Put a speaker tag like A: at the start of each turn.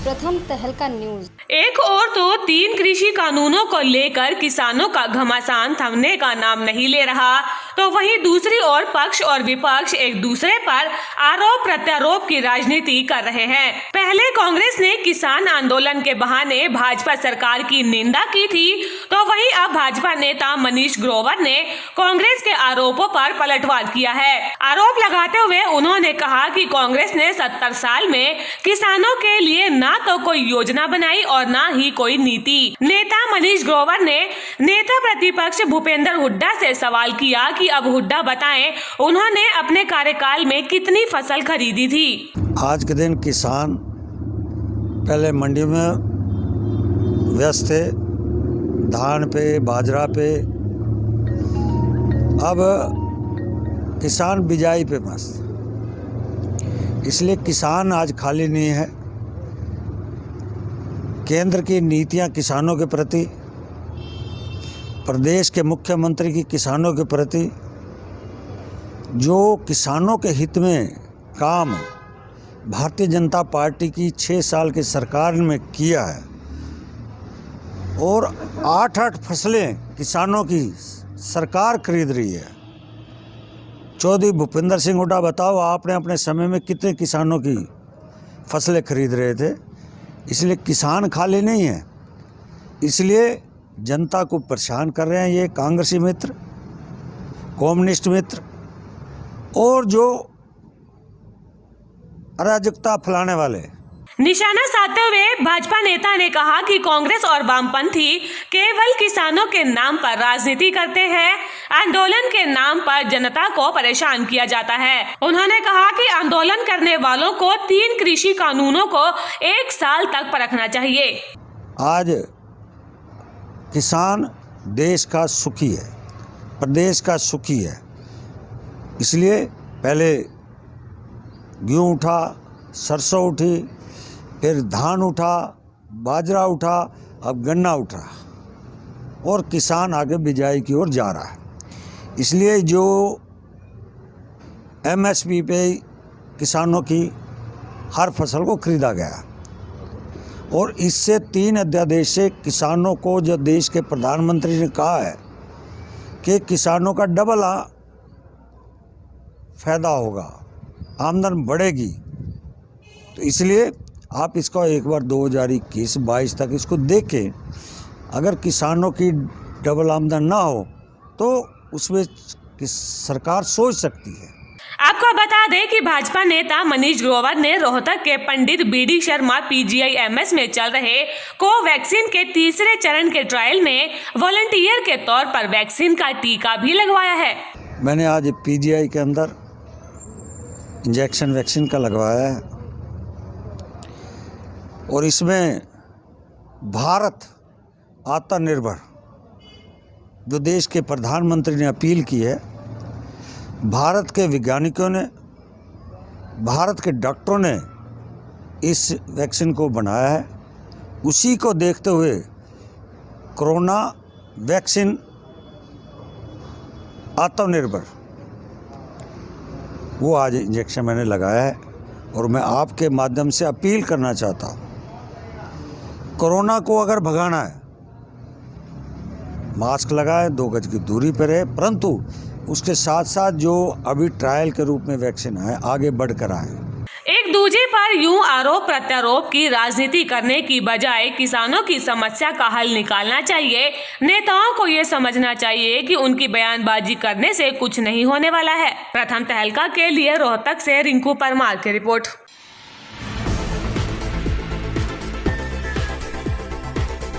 A: प्रथम तहलका न्यूज।
B: एक और तो 3 कृषि कानूनों को लेकर किसानों का घमासान थमने का नाम नहीं ले रहा, तो वहीं दूसरी ओर पक्ष और विपक्ष एक दूसरे पर आरोप प्रत्यारोप की राजनीति कर रहे हैं। पहले कांग्रेस ने किसान आंदोलन के बहाने भाजपा सरकार की निंदा की थी, तो वहीं अब भाजपा नेता मनीष ग्रोवर ने कांग्रेस के आरोपों पर पलटवार किया है। आरोप लगाते हुए उन्होंने कहा कि कांग्रेस ने 70 साल में किसानों के लिए ना तो कोई योजना बनाई और ना ही कोई नीति। नेता मनीष ग्रोवर ने नेता प्रतिपक्ष भूपेंद्र हुड्डा से सवाल किया कि अब हुड्डा बताएं उन्होंने अपने कार्यकाल में कितनी फसल खरीदी थी।
C: आज के दिन किसान पहले मंडी में व्यस्त थे, धान पे, बाजरा पे। अब किसान बिजाई पे मस्त, इसलिए किसान आज खाली नहीं है। केंद्र की नीतियां किसानों के प्रति, प्रदेश के मुख्यमंत्री की किसानों के प्रति, जो किसानों के हित में काम भारतीय जनता पार्टी की 6 साल की सरकार में किया है, और 8-8 फसलें किसानों की सरकार खरीद रही है। चौधरी भूपेंद्र सिंह हुड्डा, बताओ आपने अपने समय में कितने किसानों की फसलें खरीद रहे थे? इसलिए किसान खाली नहीं है, इसलिए जनता को परेशान कर रहे हैं ये कांग्रेसी मित्र, कम्युनिस्ट मित्र, और जो अराजकता फैलाने वाले।
B: निशाना साधते हुए भाजपा नेता ने कहा कि कांग्रेस और वामपंथी केवल किसानों के नाम पर राजनीति करते हैं, आंदोलन के नाम पर जनता को परेशान किया जाता है। उन्होंने कहा कि आंदोलन करने वालों को 3 कृषि कानूनों को 1 साल तक परखना चाहिए।
C: आज किसान देश का सुखी है, प्रदेश का सुखी है, इसलिए पहले गेहूँ उठा, सरसों उठी, फिर धान उठा, बाजरा उठा, अब गन्ना उठा, और किसान आगे बिजाई की ओर जा रहा है। इसलिए जो MSP पे किसानों की हर फसल को खरीदा गया, और इससे 3 अध्यादेश से किसानों को, जो देश के प्रधानमंत्री ने कहा है कि किसानों का डबल फायदा होगा, आमदन बढ़ेगी, तो इसलिए आप इसका एक बार 2021-22 तक इसको देखें। अगर किसानों की डबल आमदन ना हो तो उसमें सरकार सोच सकती है।
B: आपको बता दें कि भाजपा नेता मनीष ग्रोवर ने रोहतक के पंडित BD शर्मा PGIMS में चल रहे कोवैक्सीन के तीसरे चरण के ट्रायल में वॉलंटियर के तौर पर वैक्सीन का टीका भी लगवाया है।
C: मैंने आज PGI के अंदर इंजेक्शन वैक्सीन का लगवाया है, और इसमें भारत आत्मनिर्भर, जो देश के प्रधानमंत्री ने अपील की है, भारत के वैज्ञानिकों ने, भारत के डॉक्टरों ने इस वैक्सीन को बनाया है। उसी को देखते हुए कोरोना वैक्सीन आत्मनिर्भर, वो आज इंजेक्शन मैंने लगाया है। और मैं आपके माध्यम से अपील करना चाहता हूँ, कोरोना को अगर भगाना है, मास्क लगाए, 2 गज की दूरी पर रहे, परंतु उसके साथ साथ जो अभी ट्रायल के रूप में वैक्सीन है, आगे बढ़कर आए।
B: एक दूसरे पर यूं आरोप प्रत्यारोप की राजनीति करने की बजाय किसानों की समस्या का हल निकालना चाहिए। नेताओं को ये समझना चाहिए कि उनकी बयानबाजी करने से कुछ नहीं होने वाला है। प्रथम तहलका के लिए रोहतक से रिंकू परमार की रिपोर्ट।